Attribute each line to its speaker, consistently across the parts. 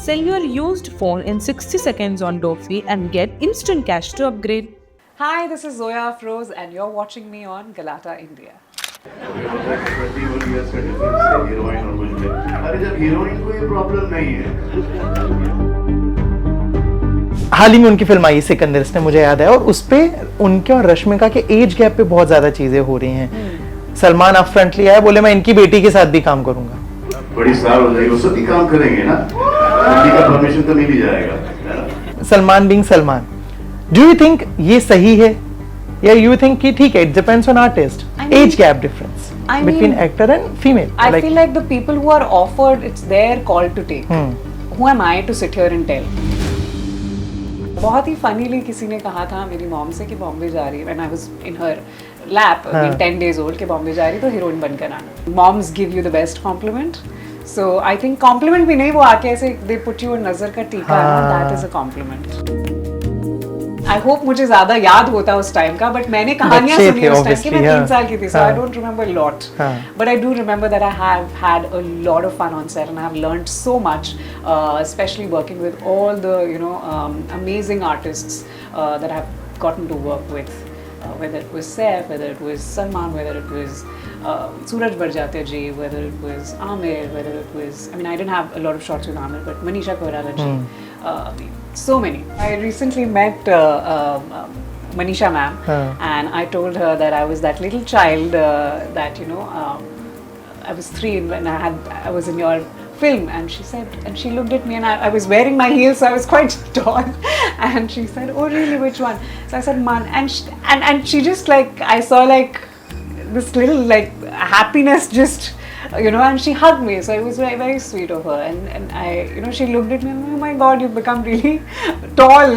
Speaker 1: Sell your used phone in 60 seconds on Dofi and get instant cash to upgrade.
Speaker 2: Hi, this is Zoya Afroz and you're watching me on Galata India.
Speaker 3: 21 years का difference है heroine और मुझ में। अरे जब heroine को ये problem नहीं है।
Speaker 4: हाल ही में उनकी फिल्म आई सिकंदर, इसने मुझे याद है, और उस पे उनके और रश्मिका के एज गैप पे बहुत ज्यादा चीजें हो रही हैं। सलमान अब फ्रंटली आया, बोले मैं इनकी बेटी के साथ भी काम करूंगा।
Speaker 3: बड़ी स्टार हो जाएगी, उससे भी काम करेंगे ना, उनकी का परमिशन तो मिल ही जाएगा।
Speaker 4: Salman being Salman, do you think ये सही है या यू थिंक कि ठीक है, it depends on artist, age gap difference between actor and female?
Speaker 2: I feel like the people who are offered, it's their call to take. Who am I to sit here and tell? बहुत ही funnily किसी ने कहा था मेरी mom से कि बॉम्बे जा रही है, when I was in her lap, being 10 days old, कि बॉम्बे जा रही तो हीरोइन बनकर आना। Moms give you the best compliment. So I think compliment भी नहीं, वो आके ऐसे they put you a नजर का टीका, that is a compliment. I hope मुझे ज्यादा याद होता उस टाइम का, बट मैंने कहानियां सुनी उस टाइम की, मैं 3 साल की थी, so I don't remember a lot, but I do remember that I have had a lot of fun on set and I have learned so much, especially working with all the amazing artists that I have gotten to work with, whether it was Saif, whether it was Salman, whether it was Suraj Barjatya ji, whether it was Amir, whether it was, I mean I didn't have a lot of shots with Amir, but Manisha Koirala ji, so many. I recently met Manisha ma'am, and I told her that I was that little child that I was 3 when I was in your film, and she said, and she looked at me, and I was wearing my heels, so I was quite tall, and she said, oh really, which one? So I said Man, and she just like, I saw like this little like happiness just and she hugged me, so it was very, very sweet of her, and I she looked at me and, oh my god, you've become really tall.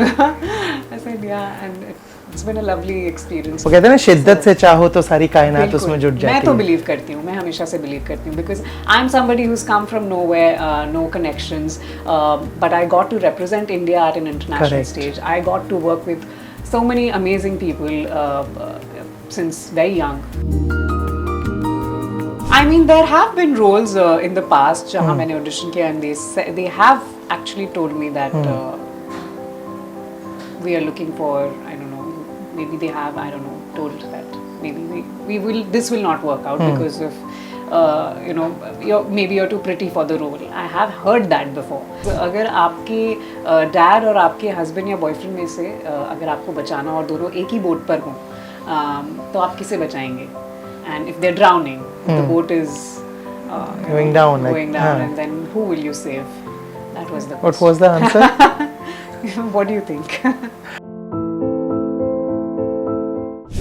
Speaker 2: I said yeah, and it's been a lovely experience.
Speaker 4: वो कहते हैं ना, शिद्दत से चाहो तो सारी कायनात उसमें जुट जाती है।
Speaker 2: मैं तो बिलीव करती हूँ, मैं हमेशा से बिलीव करती हूँ, because I'm somebody who's come from nowhere, no connections, but I got to represent India at an international stage. I got to work with so many amazing people since very young. I mean, there have been roles in the past जहाँ मैंने audition किया, and they have actually told me that we are looking for, I don't know, maybe they have, I don't know, told that maybe this will not work out because of maybe you're too pretty for the role. I have heard that before. So, अगर आपके dad और आपके husband या boyfriend में से अगर आपको बचाना और दोनों एक ही बोट पर हों, तो आप किसे बचाएंगे? And if they're drowning, the boat is
Speaker 4: going down,
Speaker 2: and then who will you save? That was the question.
Speaker 4: What was the answer?
Speaker 2: What do you think?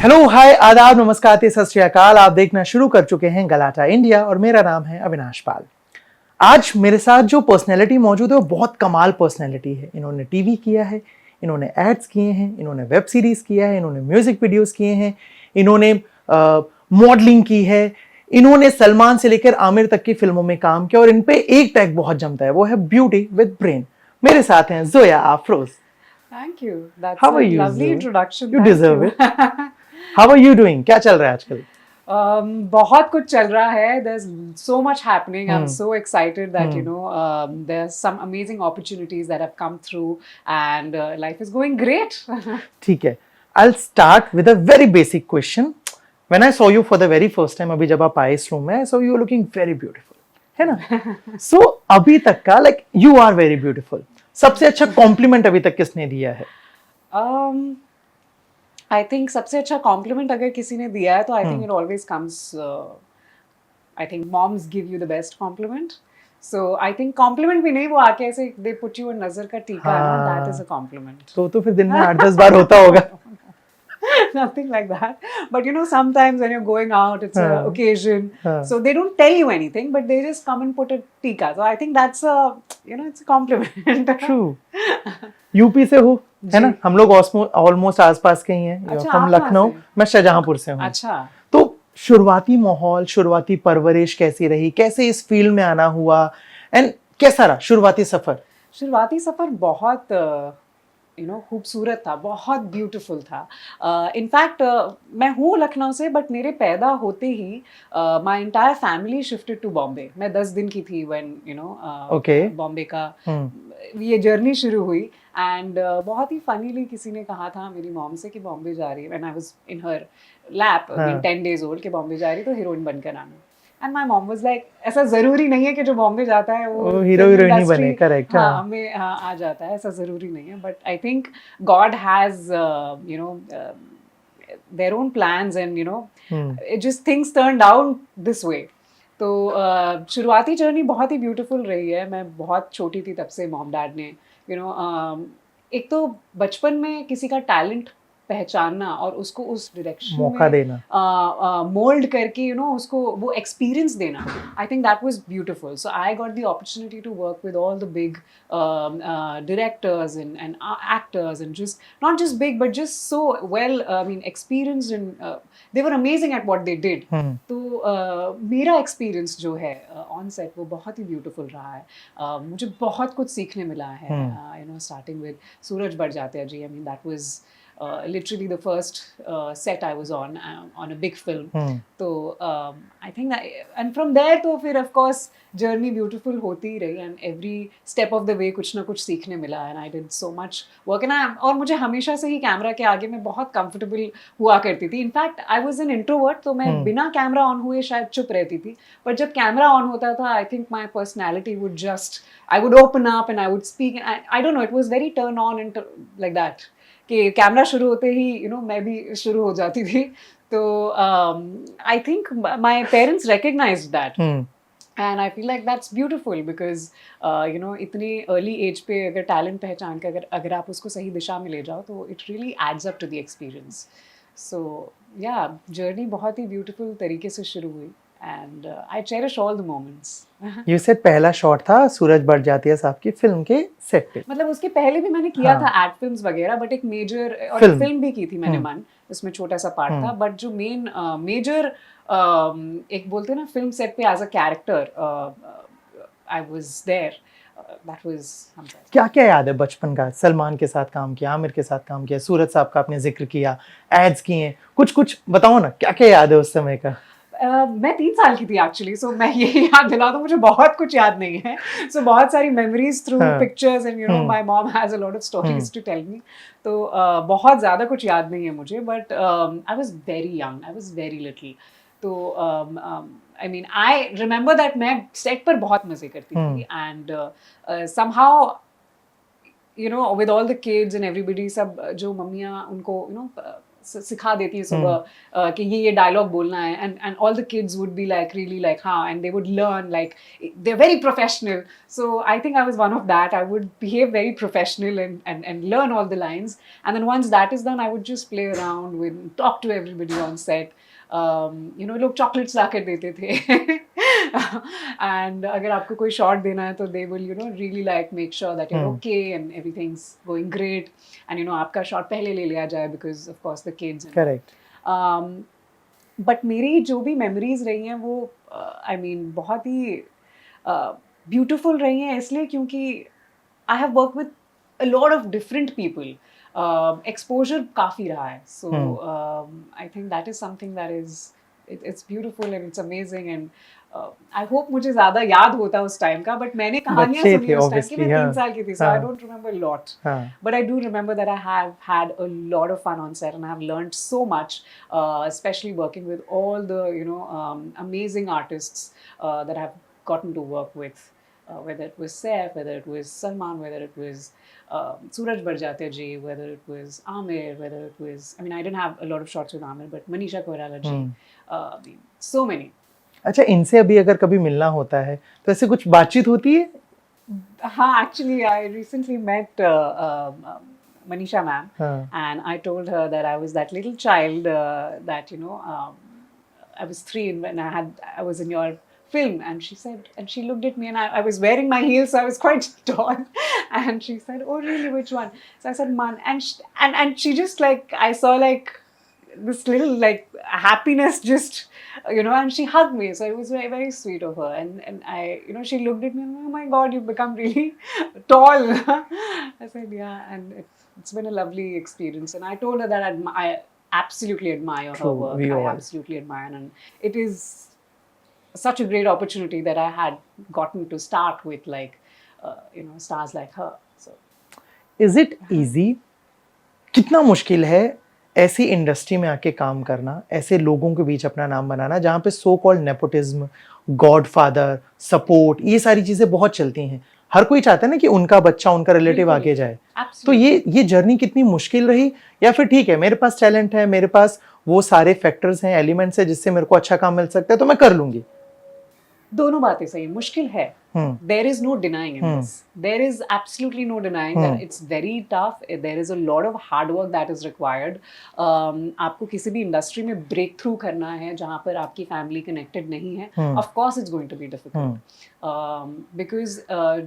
Speaker 4: Hello, hi, आदाब, नमस्कार, सत श्री अकाल। आप देखना शुरू कर चुके हैं गलाटा इंडिया और मेरा नाम है अविनाश पाल। आज मेरे साथ जो पर्सनैलिटी मौजूद है वो बहुत कमाल पर्सनैलिटी है। इन्होंने टीवी किया है, इन्होंने एड्स किए हैं, इन्होंने वेब सीरीज किया है, इन्होंने म्यूजिक वीडियोस किए हैं, इन्होंने मॉडलिंग की है, इन्होंने सलमान से लेकर आमिर तक की फिल्मों में काम किया, और इन पे एक टैग बहुत जमता है, वो है ब्यूटी विद ब्रेन। मेरे साथ हैं Zoya Afroz.
Speaker 2: Thank you. That's
Speaker 4: How
Speaker 2: a
Speaker 4: are you,
Speaker 2: lovely
Speaker 4: Zoe?
Speaker 2: introduction.
Speaker 4: You
Speaker 2: Thank
Speaker 4: deserve
Speaker 2: you.
Speaker 4: it. How are you doing? क्या चल रहा है आजकल?
Speaker 2: बहुत कुछ चल रहा है. There's so much happening. I'm so excited that there's some amazing opportunities that have come through, and life is going great.
Speaker 4: ठीक है. I'll start with a very basic question. When I saw you for the very first time, अभी जब आप आए इस room में, I saw you looking very beautiful, है ना? So अभी तक का like you are very beautiful. सबसे अच्छा compliment अभी तक किसने दिया है?
Speaker 2: I think सबसे अच्छा compliment अगर किसी ने दिया है तो I think it always comes. I think moms give you the best compliment. So I think compliment भी नहीं, वो आके ऐसे they put you a नजर का टीका, that is a compliment.
Speaker 4: तो फिर दिन में 8-10 बार होता होगा।
Speaker 2: Nothing like that, but sometimes when you're going out, it's an occasion, so they don't tell you anything, but they just come and put a tika. So I think that's it's a compliment.
Speaker 4: True. UP से हो, है ना? हम लोग almost आसपास के ही हैं।
Speaker 2: अच्छा,
Speaker 4: हम लखनऊ, मैं शाहजहांपुर से हूँ।
Speaker 2: अच्छा।
Speaker 4: तो शुरुआती माहौल, शुरुआती परवरिश कैसी रही, कैसे इस फील्ड में आना हुआ, एंड कैसा रहा शुरुआती सफर?
Speaker 2: शुरुआती सफर बहुत खूबसूरत था, बहुत ब्यूटीफुल था। इनफैक्ट मैं हूँ लखनऊ से, बट मेरे पैदा होते ही my entire family shifted to Bombay. मैं 10 दिन की थी व्हेन बॉम्बे का ये जर्नी शुरू हुई एंड बहुत ही फनीली किसी ने कहा था मेरी मॉम से कि बॉम्बे जा रही है when I was in her lap
Speaker 4: हाँ.
Speaker 2: 10 days old कि बॉम्बे जा रही तो हीरोइन बनकर आना and my mom was like ऐसा जरूरी नहीं है कि जो बॉम्बे जाता है वो
Speaker 4: हीरो हीरोइन ही बने, करेक्ट.
Speaker 2: हाँ हमें आ जाता है, ऐसा जरूरी नहीं है but I think God has you know their own plans and you know it just things turned out this way. तो शुरुआती जर्नी बहुत ही ब्यूटीफुल रही है. मैं बहुत छोटी थी तब से मॉम डैड ने यू नो एक तो बचपन में किसी का टैलेंट पहचानना और उसको उस डायरेक्शन
Speaker 4: मौका देना,
Speaker 2: मोल्ड करके यू नो उसको वो एक्सपीरियंस देना, I think that was beautiful. So I got the opportunity to work with all the big directors and actors and just not just big but just so well I mean experienced and they were amazing at what they did. तो मेरा experience जो है on set वो बहुत ही beautiful रहा है. मुझे बहुत कुछ सीखने मिला है you know starting with Suraj Barjatya ji. I mean that was literally the first set I was on a big film. So I think that and from there तो फिर of course journey beautiful होती ही रही and every step of the way कुछ ना कुछ सीखने मिला and I did so much work and और मुझे हमेशा से ही कैमरा के आगे मैं बहुत comfortable हुआ करती थी. In fact I was an introvert तो मैं बिना कैमरा ऑन हुए शायद चुप रहती थी, पर जब कैमरा ऑन होता था I think my personality would just I would open up and I would speak and I don't know it was very turn on and like that कि कैमरा शुरू होते ही यू नो मैं भी शुरू हो जाती थी. तो I think my parents recognised that and I feel like that's beautiful because you know इतनी अर्ली एज पे अगर टैलेंट पहचान के अगर आप उसको सही दिशा में ले जाओ तो it really adds up to the experience. So या जर्नी बहुत ही ब्यूटीफुल तरीके से शुरू हुई and I cherish all the moments.
Speaker 4: You said पहला शॉट था सूरज बड़जात्या साहब की फिल्म के सेट पे.
Speaker 2: मतलब उसके पहले भी मैंने किया था एड फिल्म्स वगैरह बट एक मेजर और फिल्म भी की थी मैंने मन उसमें छोटा सा पार्ट था बट जो मेन मेजर एक बोलते हैं ना फिल्म सेट पे as a character I was there. That was
Speaker 4: क्या क्या याद है बचपन का? सलमान के साथ काम किया, आमिर के साथ काम किया, सूरज साहब का आपने जिक्र किया, एड्स किए, कुछ बताओ ना क्या क्या याद है उस समय का?
Speaker 2: मैं 3 साल की थी एक्चुअली सो मैं ये याद दिला दूं मुझे बहुत कुछ याद नहीं है. सो बहुत सारी memories through pictures and you know my mom has a lot of stories to tell me. तो बहुत ज़्यादा कुछ याद नहीं है मुझे but I was very young, I was very little. तो I mean I remember that मैं सेट पर बहुत मज़े करती थी and somehow you know with all the kids and everybody सब जो मम्मियाँ उनको यू नो सिखा देती है सुबह कि ये डायलॉग बोलना है and all the kids would be like really like हाँ and they would learn like they are very professional. So I think I was one of that. I would behave very professional and learn all the lines and then once that is done I would just play around with talk to everybody on set. You know लोग chocolates ला कर देते थे and अगर आपको कोई shot देना है तो they will you know really like make sure that you okay and everything's going great and you no आपका शॉट पहले ले लिया जाए because of course the kids.
Speaker 4: Correct.
Speaker 2: But मेरी जो भी मेमोरीज रही हैं वो आई मीन बहुत ही ब्यूटीफुल रही हैं इसलिए क्योंकि I have work with a lot of different people. Exposure काफ़ी रहा है. So I think that is something that is it's beautiful and it's amazing and I hope मुझे ज़्यादा याद होता उस टाइम का बट मैंने कहानियाँ सुनी उस टाइम की. मैं 3 साल की थी so I don't remember a lot but I do remember that I have had a lot of fun on set and I have learned so much especially working with all the you know amazing artists that I have gotten to work with. Whether it was Saif, whether it was Salman, whether it was Suraj Bardjatya ji, whether it was Amir, whether it was, I mean, I didn't have a lot of shots with Amir, but Manisha Koirala ji, so many.
Speaker 4: अच्छा, इनसे अभी अगर कभी मिलना होता है तो ऐसे कुछ बातचीत होती है?
Speaker 2: हाँ, actually, I recently met Manisha ma'am, and I told her that I was that little child that you know I was 3 when I was in your film, and she said, and she looked at me, and I was wearing my heels, so I was quite tall, and she said, "Oh, really? Which one?" So I said, "Man," and she just like I saw like this little like happiness just you know, and she hugged me, so it was very very sweet of her, and I you know she looked at me and oh my God, you've become really tall. I said yeah, and it's been a lovely experience, and I told her that I absolutely admire her work. I absolutely admire, and it is such a great opportunity that I had gotten to start with like stars like her. So
Speaker 4: is it easy? कितना मुश्किल है ऐसी industry में आके काम करना, ऐसे लोगों के बीच अपना नाम बनाना जहाँ पे so called nepotism, godfather, support, ये सारी चीजें बहुत चलती हैं। हर कोई चाहता है ना कि उनका बच्चा, उनका रिलेटिव
Speaker 2: बिल्कुल।
Speaker 4: आगे जाए। तो
Speaker 2: Absolutely.
Speaker 4: ये जर्नी कितनी मुश्किल रही, या फिर ठीक है मेरे पास टैलेंट है, मेरे पास वो सारे फैक्टर्स हैं, एलिमेंट्स है जिससे मेरे को अच्छा काम मिल सकता है तो मैं कर लूंगी?
Speaker 2: दोनों बातें सही, मुश्किल है. There is no denying in this. There is absolutely no denying that it's very tough. There is a lot of hard work that is required. आपको किसी भी इंडस्ट्री में ब्रेक थ्रू करना है जहाँ पर आपकी फैमिली कनेक्टेड नहीं है, of course it's going to be difficult. Because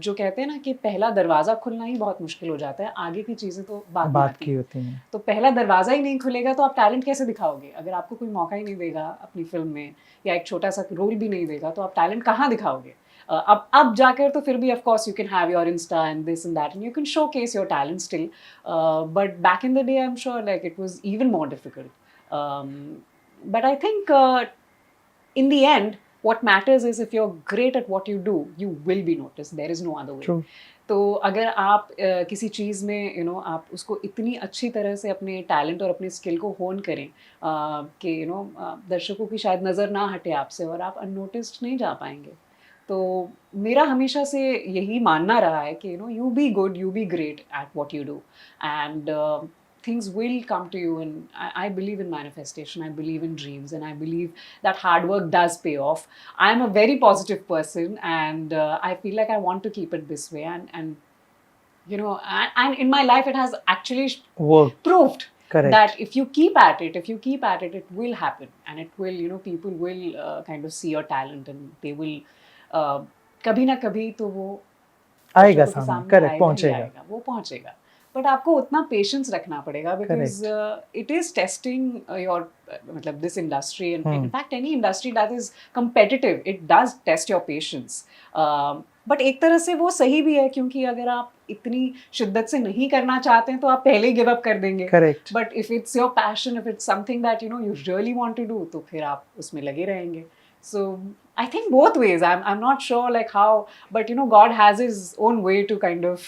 Speaker 2: जो कहते हैं ना कि पहला दरवाजा खुलना ही बहुत मुश्किल हो जाता है, आगे की चीजें तो बात
Speaker 4: की होती हैं।
Speaker 2: तो पहला दरवाजा ही नहीं खुलेगा तो आप टैलेंट कैसे दिखाओगे? अगर आपको कोई मौका ही नहीं देगा अपनी फिल्म में, या एक छोटा सा रोल भी नहीं देगा, तो आप टैलेंट कहाँ दिखाओगे? अब जाकर तो फिर भी of course you can have your Insta and this and that and you can showcase your talent still, but back in the day I'm sure like it was even more difficult. But I think in the end what matters is if you're great at what you do, you will be noticed. There is no other way.
Speaker 4: True.
Speaker 2: तो अगर आप किसी चीज़ में आप उसको इतनी अच्छी तरह से अपने टैलेंट और अपने स्किल को होन करें कि दर्शकों की शायद नज़र ना हटे आपसे और आप अननोटिस्ड नहीं जा पाएंगे। तो मेरा हमेशा से यही मानना रहा है कि you be good, you be great at what you do and things will come to you, and I believe in manifestation, I believe in dreams, and I believe that hard work does pay off. I'm a very positive person, and I feel like I want to keep it this way, and and in my life it has actually proved
Speaker 4: Correct.
Speaker 2: that if you keep at it, it will happen, and it will, people will kind of see your talent, and they will कभी ना कभी तो वो
Speaker 4: आएगा सामने, correct, पहुंचेगा,
Speaker 2: वो पहुंचेगा। बट आपको उतना पेशेंस रखना पड़ेगा because it is testing your मतलब this industry, and in fact any industry that is competitive, it does test your patience. But एक तरह से वो सही भी है, क्योंकि अगर आप इतनी शिद्दत से नहीं करना चाहते हैं तो आप पहले ही गिव अप कर देंगे।
Speaker 4: Correct.
Speaker 2: But if it's your passion, if it's something that you really want to do, तो फिर आप उसमें लगे रहेंगे। So I think both ways. I'm not sure like how, but God has His own way to kind of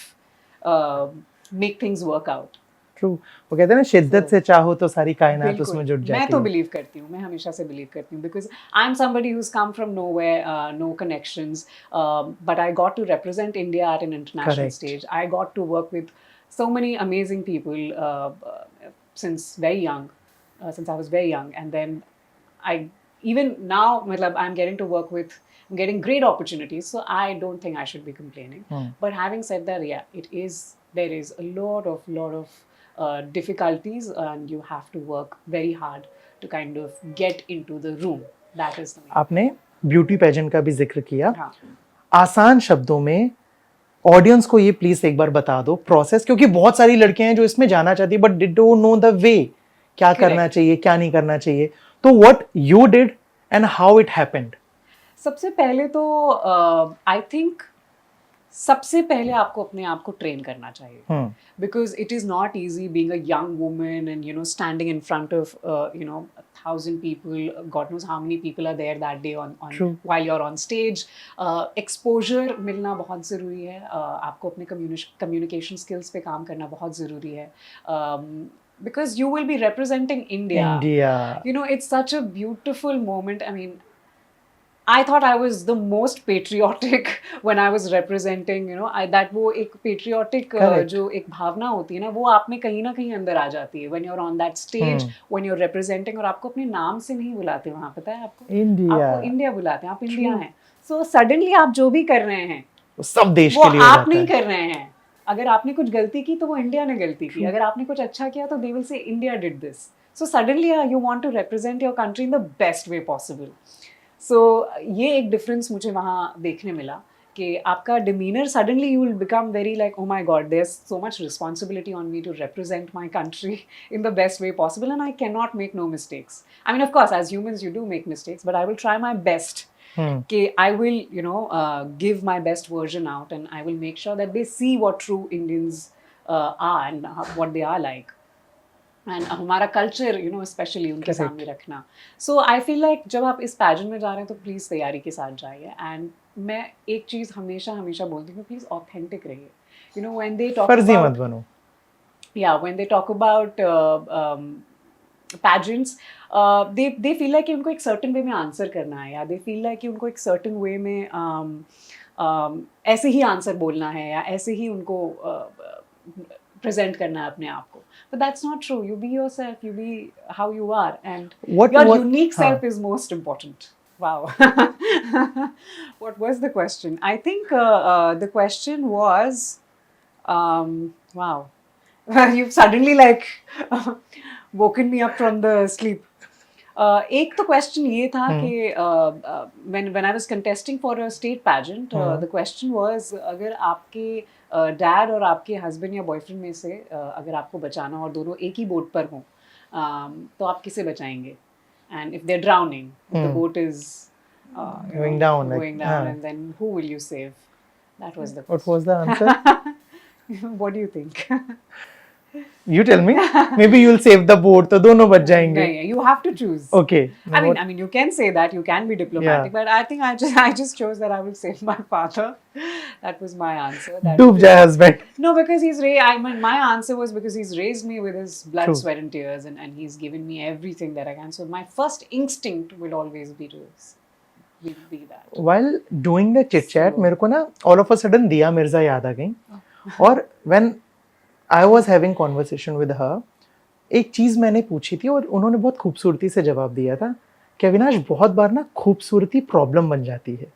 Speaker 2: make things work out.
Speaker 4: True. वो कहते हैं ना शिद्दत से चाहो तो सारी कायनात उसमें जुट जाती है।
Speaker 2: मैं तो बिलीव करती हूँ, मैं हमेशा से बिलीव करती हूँ, because I'm somebody who's come from nowhere, no connections, but I got to represent India at an international stage. I got to work with so many amazing people since very young, since I was very young, and then even now, I'm getting great opportunities, so I don't think I should be complaining. But having said that, yeah, there is a lot of difficulties, and you have to work very hard to kind of get into the room. That is the main.
Speaker 4: आपने beauty pageant का भी जिक्र किया।
Speaker 2: हाँ.
Speaker 4: आसान शब्दों में audience को ये प्लीज एक बार बता दो प्रोसेस, क्योंकि बहुत सारी लड़कियां हैं जो इसमें जाना चाहती है but they don't know the way, क्या करना चाहिए, क्या नहीं करना चाहिए। तो what you did and how it happened?
Speaker 2: सबसे पहले तो I think सबसे पहले आपको अपने आप को ट्रेन करना चाहिए, because it is not easy being a young woman and standing in front of 1,000 people. God knows how many people are there that day on while you're on stage. Exposure मिलना बहुत ज़रूरी है, आपको अपने communication skills पे काम करना बहुत ज़रूरी है, because you will be representing India. It's such a beautiful moment. I mean, I thought I was the most patriotic when I was representing, that वो एक patriotic जो एक भावना होती है ना, वो आप में कहीं ना कहीं अंदर आ जाती है when you're on that stage, when you're representing, और आपको अपने नाम से नहीं बुलाते वहाँ, पता है आपको? आपको इंडिया बुलाते हैं, आप इंडिया हैं। So suddenly आप जो भी कर रहे हैं
Speaker 4: सब देश के लिए
Speaker 2: वो आप नहीं कर रहे हैं। अगर आपने कुछ गलती की तो वो इंडिया ने गलती की, अगर आपने कुछ अच्छा किया तो they will say India did this. So suddenly you want to represent your country in the best way possible. So ये एक difference मुझे वहाँ देखने मिला कि आपका demeanor suddenly you will become very like, oh my God, there's so much responsibility on me to represent my country in the best way possible, and I cannot make no mistakes. I mean, of course, as humans you do make mistakes, but I will try my best. कि I will give my best version out, and I will make sure that they see what true Indians are and what they are like, and हमारा culture especially उनके सामने रखना. So I feel like जब आप इस pageant में जा रहे हैं तो please तैयारी के साथ जाइए, and मैं एक चीज हमेशा हमेशा बोलती हूँ, प्लीज ऑथेंटिक रहिए. You know, when they talk
Speaker 4: फर्जी
Speaker 2: about
Speaker 4: मत बनो.
Speaker 2: yeah, when they talk about pageants, they feel like कि उनको एक certain way में answer करना है, या they feel like कि उनको एक certain way में ऐसे ही answer बोलना है, या ऐसे ही उनको present करना है अपने आप को. But that's not true. You be yourself. You be how you are, and your unique self is most important. Wow. What was the question? I think the question was, wow. You've suddenly like woken me up from the sleep. एक तो question ये था कि when I was contesting for a state pageant, the question was, अगर आपके dad और आपके husband या बॉयफ्रेंड में से अगर आपको बचाना और दोनों एक ही बोट पर हों, तो आप किसे बचाएंगे? And if they're drowning, the boat is
Speaker 4: Going down,
Speaker 2: and then who will you save? That was the question.
Speaker 4: What was the answer?
Speaker 2: What do you think?
Speaker 4: You tell me. Maybe you'll save the boat, तो दोनों बच जाएंगे.
Speaker 2: नहीं, you have to choose.
Speaker 4: Okay.
Speaker 2: I mean, you can say that, you can be diplomatic, but I think I just chose that I will save my father. That was my answer.
Speaker 4: डूब जाए husband.
Speaker 2: No, because my answer was because he's raised me with his blood,
Speaker 4: True.
Speaker 2: sweat and tears, and he's given me everything that I can. So my first instinct will always be that.
Speaker 4: While doing the chit chat, मेरे को ना all of a sudden दिया मिर्जा याद आ गई. और when I was having conversation with her, एक चीज़ मैंने पूछी थी और उन्होंने बहुत खूबसूरती से जवाब दिया था कि अविनाश, बहुत बार ना खूबसूरती प्रॉब्लम बन जाती है.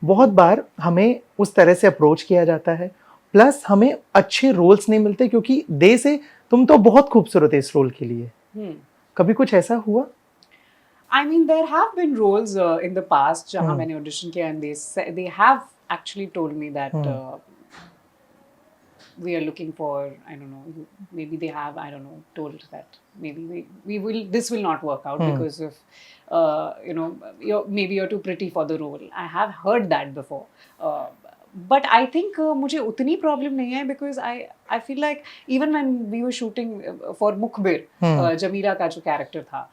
Speaker 4: बहुत बार हमें उस तरह से अप्रोच किया जाता है, प्लस हमें अच्छे रोल्स नहीं मिलते क्योंकि दे से तुम तो बहुत खूबसूरत है इस रोल के लिए. कभी कुछ ऐसा हुआ?
Speaker 2: I mean, there have been roles in the past जहाँ मैंने audition किया, and they have actually told me that we are looking for, I don't know, maybe they have, I don't know, told that maybe this will not work out because of, maybe you're too pretty for the role. I have heard that before. But I think मुझे उतनी problem नहीं है because I feel like even when we were shooting for Mukhbir, Jameela का जो character था,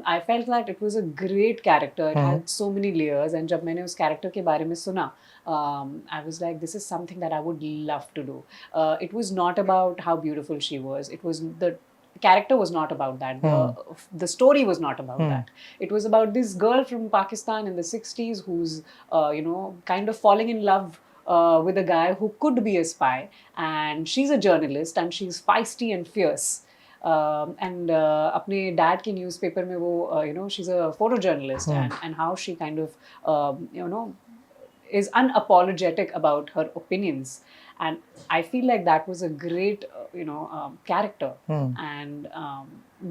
Speaker 2: I felt that it was a great character. It had so many layers, and जब मैंने उस character के बारे में सुना, I was like, this is something that I would love to do. It was not about how beautiful she was. It was the character was not about that. The story was not about that. It was about this girl from Pakistan in the 60s who's kind of falling in love with a guy who could be a spy, and she's a journalist and she's feisty and fierce. And अपने dad के newspaper में वो she's a photojournalist, and how she kind of is unapologetic about her opinions, and I feel like that was a great character. And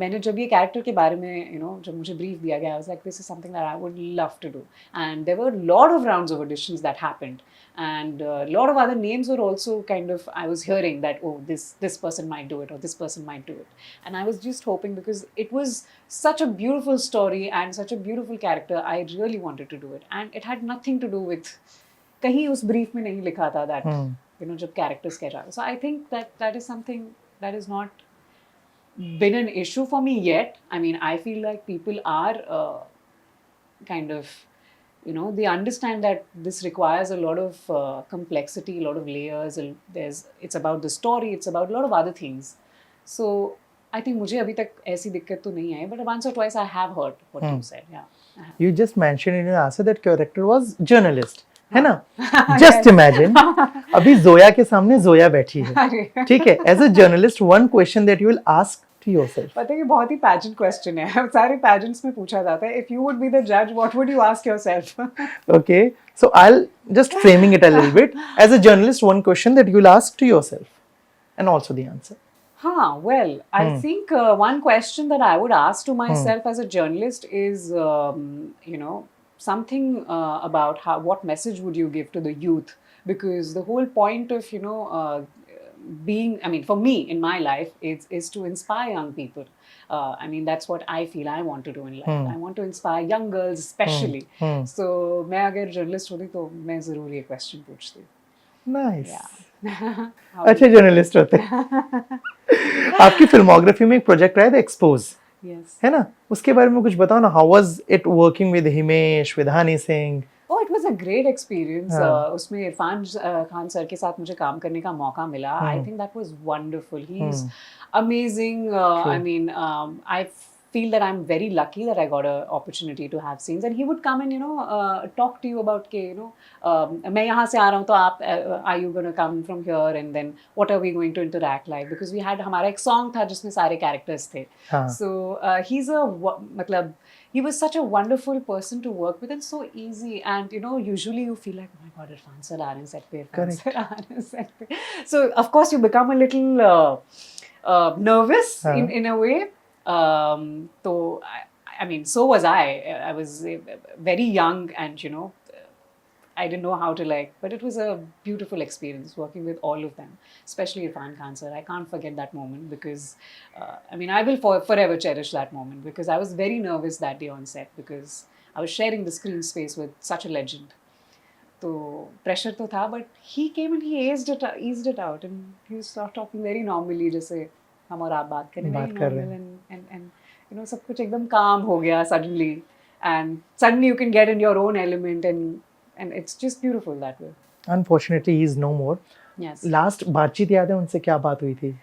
Speaker 2: मैंने जब ये character के बारे में जब मुझे brief दिया गया, I was like, this is something that I would love to do. And there were a lot of rounds of auditions that happened, and a lot of other names were also kind of, I was hearing that, oh, this person might do it, or this person might do it, and I was just hoping, because it was such a beautiful story and such a beautiful character, I really wanted to do it, and it had nothing to do with, कहीं उस brief में नहीं लिखा था that जब characters कह रहा. So I think that is something that is not been an issue for me yet. I mean, I feel like people are kind of, they understand that this requires a lot of complexity, a lot of layers. It's about the story, it's about a lot of other things. So I think मुझे अभी तक ऐसी दिक्कत तो नहीं आई, but once or twice I have heard what you said. Yeah.
Speaker 4: You just mentioned in your answer that character was journalist. है ना? Just imagine, अभी जोया के सामने जोया बैठी है, ठीक है? As a journalist, one question that you will ask to yourself.
Speaker 2: पता है कि बहुत ही pageant question है, सारे pageants में पूछा जाता है. If you would be the judge, what would you ask yourself?
Speaker 4: Okay, so I'll just framing it a little bit. As a journalist, one question that you'll ask to yourself, and also the answer.
Speaker 2: Well, I think one question that I would ask to myself as a journalist is, something about what message would you give to the youth? Because the whole point of, being, I mean, for me in my life, is to inspire young people. I mean, that's what I feel I want to do in life. I want to inspire young girls especially. So, मैं अगर journalist होती तो मैं ज़रूर ये question पूछती.
Speaker 4: Nice. अच्छे journalist होते. आपकी फिल्मोग्राफी में एक प्रोजेक्ट रहा था एक्सपोज,
Speaker 2: Yes.
Speaker 4: है ना? उसके बारे में कुछ बताओ ना. How was it working with Himesh, with Hani Singh?
Speaker 2: Oh, it was was a great experience.
Speaker 4: हाँ.
Speaker 2: उसमें इरफान खान सर के साथ मुझे काम करने का मौका मिला. I think that was wonderful. He's amazing. I mean, I feel that I'm very lucky that I got an opportunity to have scenes, and he would come and talk to you about के मैं यहाँ से आ रहा हूँ तो आप are you gonna come from here, and then what are we going to interact like, because we had हमारा एक song था जिसमें सारे characters थे.
Speaker 4: हाँ.
Speaker 2: So he's मतलब he was such a wonderful person to work with and so easy, and usually you feel like, oh my god, Irfan sir aa rahe hain set pe, Irfan sir aa rahe hain set pe. So of course you become a little nervous in a way. So I mean, so was I. I was very young, and I didn't know how to but it was a beautiful experience working with all of them, especially Irfan Khan sir. I can't forget that moment because I mean, I will forever cherish that moment, because I was very nervous that day on set because I was sharing the screen space with such a legend. So pressure to tha, but he came and he eased it out, and he was talking very normally, जैसे हम और आप बात कर रहे हैं, and सब कुछ एकदम calm हो गया suddenly, and suddenly you can get in your own element, and it's just beautiful that way.
Speaker 4: Unfortunately, he is no more.
Speaker 2: Yes.
Speaker 4: Last बातचीत याद है उनसे, क्या बात हुई थी?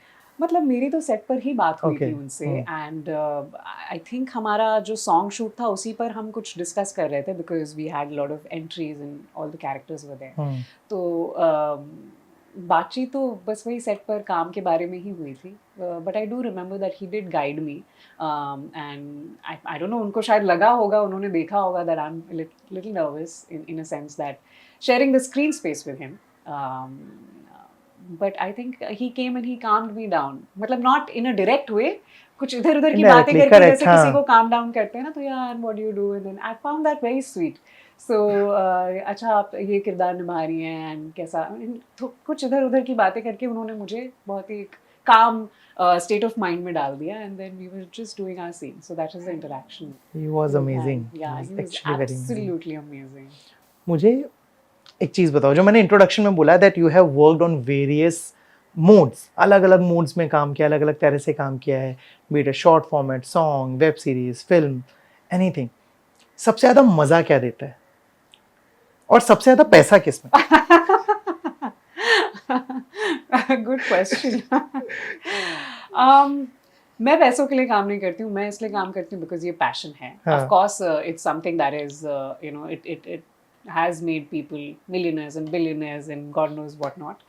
Speaker 2: मतलब मेरी तो सेट पर ही बात हुई थी उनसे, एंड आई थिंक हमारा जो सॉन्ग शूट था उसी पर हम कुछ डिस्कस कर रहे थे, because we had lot of entries and all the characters were there. तो बातचीत तो बस वही सेट पर काम के बारे में ही हुई थी, but I do remember that he did guide me, and I don't know, उनको शायद लगा होगा, उन्होंने देखा होगा that I am little nervous in a sense that sharing the screen space with him. But I think he came and he calmed me down. मतलब not in a direct way, कुछ इधर उधर की बातें करके जैसे किसी को calm down करते हैं ना, तो यार what do you do, and then I found that very sweet. So अच्छा आप ये किरदार निभा रही हैं, and कैसा, तो कुछ इधर उधर की बातें करके उन्होंने मुझे बहुत ही calm state of mind में डाल दिया, and then we were just doing our scene. So that was the interaction.
Speaker 4: He was amazing.
Speaker 2: Yeah, he was absolutely amazing.
Speaker 4: मुझे एक चीज़ बताओ, जो मैंने इंट्रोडक्शन में बोला that you have worked on various modes, अलग अलग मोड्स में काम किया, अलग अलग तरह से काम किया है, B it short format, song, web series, film, anything. सबसे ज़्यादा मज़ा क्या देता है और सबसे ज़्यादा पैसा किस में?
Speaker 2: Good question. मैं पैसों के लिए काम नहीं करती हूँ, मैं इसलिए काम करती हूँ बिकॉज ये पैशन है. Of course it's something that is it has made people millionaires and billionaires and God knows what not.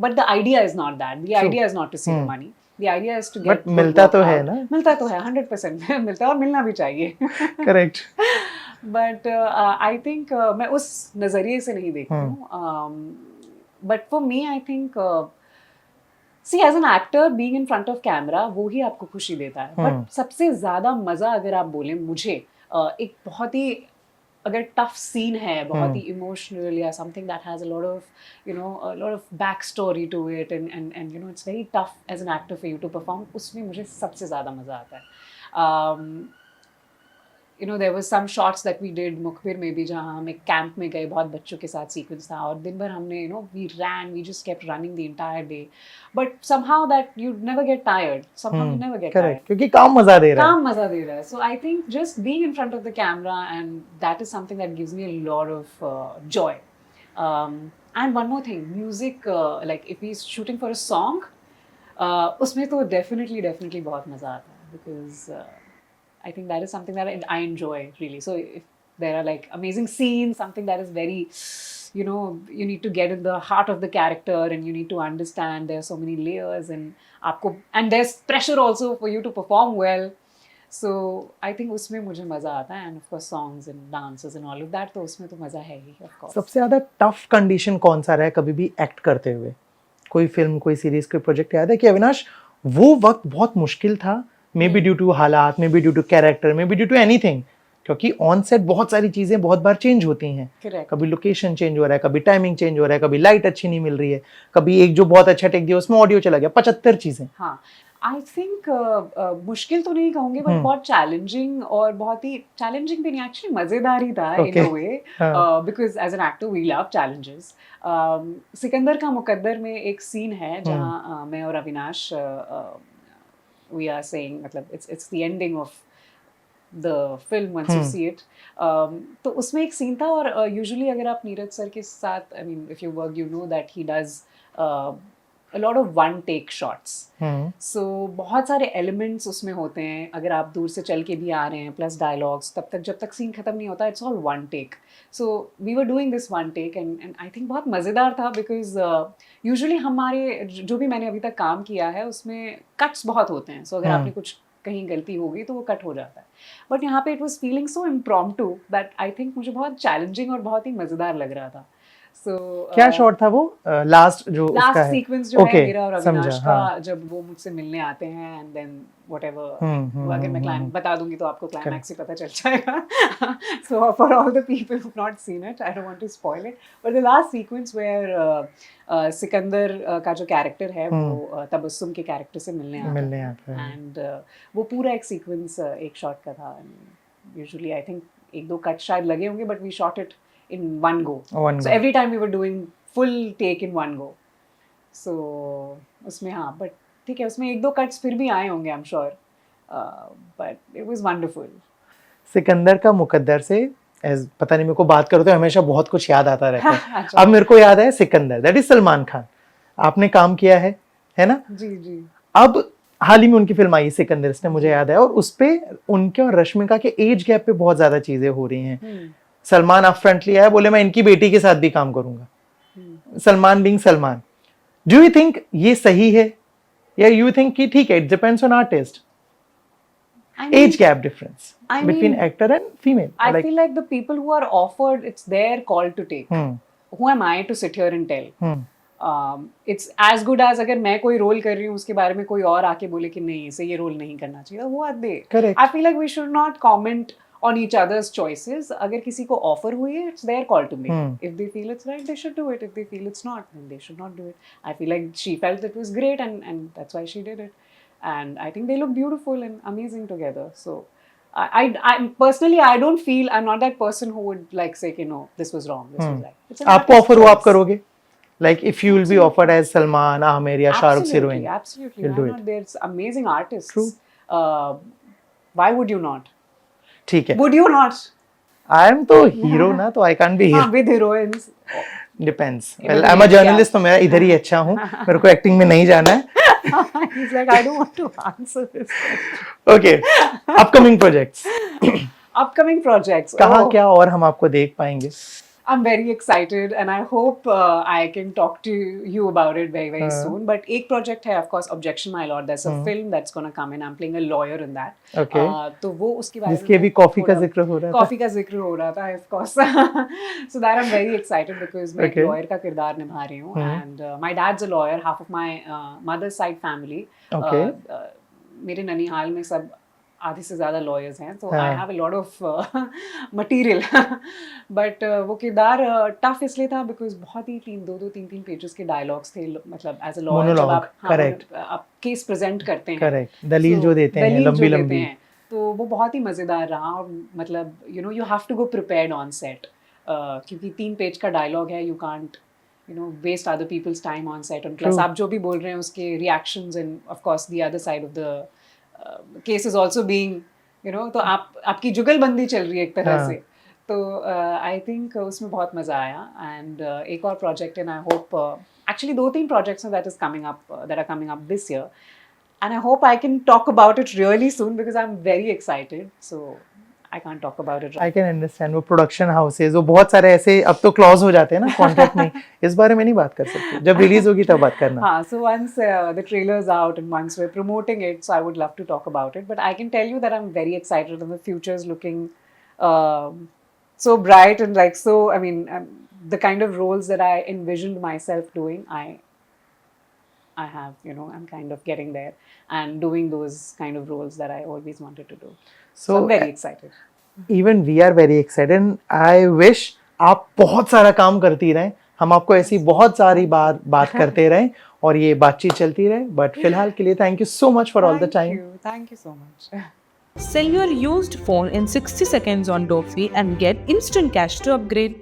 Speaker 2: But the idea is not that. The idea is not to see the money. The idea is to get.
Speaker 4: But मिलता तो है ना?
Speaker 2: मिलता तो है, 100% मिलता है, और मिलना भी चाहिए.
Speaker 4: Correct.
Speaker 2: But I think मैं उस नज़रिए से नहीं देखती हूँ. But for me, I think see, as an actor, being in front of camera, वो ही आपको खुशी देता है. But सबसे ज़्यादा मज़ा अगर आप बोलें मुझे, एक बहुत ही अगर टफ सीन है, बहुत ही इमोशनल, या something that has a lot of back story to it, and it's very tough as an actor for you to perform, उसमें मुझे सबसे ज़्यादा मज़ा आता है. there was some shots that we did मुखबिर में भी, जहाँ हम एक कैंप में गए, बहुत बच्चों के साथ सीक्वेंस था, और दिन भर हमने we just kept running the entire day, but somehow that you never get tired, you never get tired,
Speaker 4: क्योंकि काम मजा दे रहा है.
Speaker 2: So I think just being in front of the camera, and that is something that gives me a lot of joy. And one more thing, music, like if he's shooting for a song, उसमें तो definitely बहुत मजा आता है, because I think that is something that I enjoy really. So if there are like amazing scenes, something that is very, you need to get in the heart of the character, and you need to understand there are so many layers, and there's pressure also for you to perform well. So I think उसमें मुझे मज़ा आता है, and of course songs and dances and all of that, तो उसमें तो मज़ा है ही, of course.
Speaker 4: सबसे ज़्यादा टफ कंडीशन कौन सा रहा है कभी भी एक्ट करते हुए? कोई फिल्म, कोई सीरीज, कोई प्रोजेक्ट याद है कि अविनाश वो वक्त बहुत मुश्किल था, मे बी ड्यू टू हालात, may be due to character, may be due to anything, क्योंकि ऑन सेट बहुत सारी चीज़ें बहुत बार चेंज होती हैं.
Speaker 2: Correct.
Speaker 4: कभी लोकेशन चेंज हो रहा है, कभी टाइमिंग चेंज हो रहा है, कभी लाइट अच्छी नहीं मिल रही है, कभी एक जो बहुत अच्छा टेक दिया उसमें ऑडियो चला गया, 75 चीज़ें.
Speaker 2: हाँ, आई थिंक मुश्किल तो नहीं कहूँगी, बट बहुत चैलेंजिंग, और बहुत ही चैलेंजिंग भी नहीं, एक्चुअली मज़ेदार ही था in a way, because as an actor we love challenges. Sikandar का मुकद्दर में एक सीन है जहाँ मैं और अविनाश we are saying, मतलब it's the ending of the film once you see it. तो उसमें एक सीन था और usually अगर आप नीरज सर के साथ, I mean if you work you know that he does a lot of one take shots. So बहुत सारे elements उसमें होते हैं, अगर आप दूर से चल के भी आ रहे हैं plus dialogues, तब तक जब तक scene खत्म नहीं होता it's all one take. So we were doing this one take and I think बहुत मज़ेदार था because usually हमारे जो भी मैंने अभी तक काम किया है उसमें cuts बहुत होते हैं. So अगर आपने कुछ कहीं गलती हो गई तो वो कट हो जाता है. बट यहाँ पे it was feeling so impromptu that I think मुझे बहुत चैलेंजिंग और बहुत ही मज़ेदार लग रहा था. सो
Speaker 4: क्या शॉट था वो लास्ट जो उसका है?
Speaker 2: लास्ट सीक्वेंस जो है मेरा और अविनाश का,
Speaker 4: हाँ.
Speaker 2: जब वो मुझसे मिलने आते हैं एंड देन व्हाटएवर, अगर मैं क्लाइम बता दूंगी तो आपको क्लाइमैक्स ही पता चल जाएगा. So for all the people who have not seen it, I don't want to spoil it, but the last sequence where Sikandar का जो कैरेक्टर है वो तबस्सुम के कैरेक्टर से मिलने आता है एंड वो पूरा एक सीक्वेंस एक शॉट का था. यूजुअली आई थिंक एक दो कट शायद लगे होंगे but we shot it in one go. So every time we were doing full take in one go. So उसमें हाँ, but ठीक है, उसमें एक दो cuts फिर भी आए होंगे I'm sure. But it was wonderful.
Speaker 4: Sikandar का मुकद्दर से पता नहीं, मेरे को बात करो तो हमेशा बहुत कुछ याद आता रहता है. अब मेरे को याद है सिकंदर, दैट इज सलमान खान. आपने काम किया है ना? जी जी. अब हाल ही में उनकी फिल्म आई सिकंदर, इसने मुझे याद है, और उस पे उनके और रश्मिका के एज गैप पे बहुत ज्यादा चीजें हो रही हैं. सलमान अप फ्रंटली आया, बोले मैं इनकी बेटी के साथ भी काम करूंगा. Salman being Salman, do you think ये सही है या यू थिंक कि ठीक है, it depends on artist? Age gap difference between actor and female.
Speaker 2: I feel like the people who are offered, it's their call to take. Who am I to sit here and tell? It's as good as अगर मैं कोई role कर रही हूँ उसके बारे में कोई और आके बोले कि नहीं इसे ये रोल नहीं करना चाहिए, वो आते दे.
Speaker 4: Correct.
Speaker 2: I feel like we should not comment on each other's choices. अगर किसी को offer हुई है, it's their call to make. If they feel it's right, they should do it. If they feel it's not, then they should not do it. I feel like she felt it was great and that's why she did it. And I think they look beautiful and amazing together. So I personally, I don't feel, I'm not that person who would like say, you know, this was wrong, this was right. It's an
Speaker 4: आपको
Speaker 2: artist's
Speaker 4: offer हुआ आप
Speaker 2: choice.
Speaker 4: करोगे? Like if you will be offered as Salman, Aamir या Shahrukh heroine,
Speaker 2: Absolutely.
Speaker 4: you'll
Speaker 2: Why
Speaker 4: do
Speaker 2: not?
Speaker 4: it.
Speaker 2: There's amazing artists.
Speaker 4: True.
Speaker 2: Why would you not?
Speaker 4: ठीक है.
Speaker 2: Would you not?
Speaker 4: I am तो hero ना, तो I can't be hero.
Speaker 2: With heroines.
Speaker 4: Depends. Well, I'm a journalist, तो मैं इधर ही अच्छा हूँ. मेरे को एक्टिंग में नहीं जाना है.
Speaker 2: He's like, I don't want to answer this question.
Speaker 4: Okay. Upcoming projects.
Speaker 2: Upcoming projects.
Speaker 4: कहाँ
Speaker 2: Oh.
Speaker 4: क्या और हम आपको देख पाएंगे?
Speaker 2: I'm very excited and I hope I can talk to you about it very, very soon. But एक project है, of course, Objection My Lord. There's a film that's going to come in. I'm playing a lawyer in that.
Speaker 4: Okay.
Speaker 2: तो वो उसके बारे में
Speaker 4: जिसके भी coffee का जिक्र हो रहा था.
Speaker 2: कॉफी का जिक्र हो रहा था, of course. So that I'm very excited because मैं एक lawyer का किरदार निभा रही हूँ. And my dad's a lawyer, half of my mother's side family.
Speaker 4: Okay.
Speaker 2: मेरे ननिहाल में सब आधे से ज़्यादा लॉयर्स हैं, तो I have a lot of material. But वो किरदार टफ इसलिए था बिकॉज बहुत ही तीन पेजेस के डायलॉग्स थे. मतलब एज अ लॉयर जब आप केस प्रेजेंट करते हैं,
Speaker 4: करेक्ट, दलील जो देते हैं लंबी
Speaker 2: तो वो बहुत ही मज़ेदार रहा. और मतलब you know you have to go prepared on set, क्योंकि 3 पेज का डायलॉग है. You can't waste other people's time on set, and plus आप जो भी बोल रहे हैं उसके reactions and of course the other side of the case is also being, तो आपकी जुगलबंदी चल रही है एक तरह से. तो I think उसमें बहुत मज़ा आया. and एक और project and I hope actually 2-3 projects that is coming up that are coming up this year, and I hope I can talk about it really soon because I'm very excited. So I can't talk about it.
Speaker 4: I can understand. वो production houses, वो बहुत सारे ऐसे अब तो clause हो जाते हैं ना कॉन्ट्रैक्ट में, इस बारे में नहीं बात कर सकते. जब रिलीज होगी तब बात करना.
Speaker 2: हाँ, so once the trailer's out and once we're promoting it, so I would love to talk about it. But I can tell you that I'm very excited and the future's looking so bright and like so. I mean, the kind of roles that I envisioned myself doing, I have, I'm kind of getting there and doing those kind of roles that I always wanted to do. So I'm very excited.
Speaker 4: Even we are very excited and I wish आप बहुत सारा काम करती रहें, हम आपको ऐसी बहुत सारी बात करते रहें और ये बातचीत चलती रहे. बट फिलहाल के लिए thank you so much for all the time.
Speaker 2: Thank you so much.
Speaker 1: Sell your used phone in 60 seconds on Dofi and get instant cash to upgrade.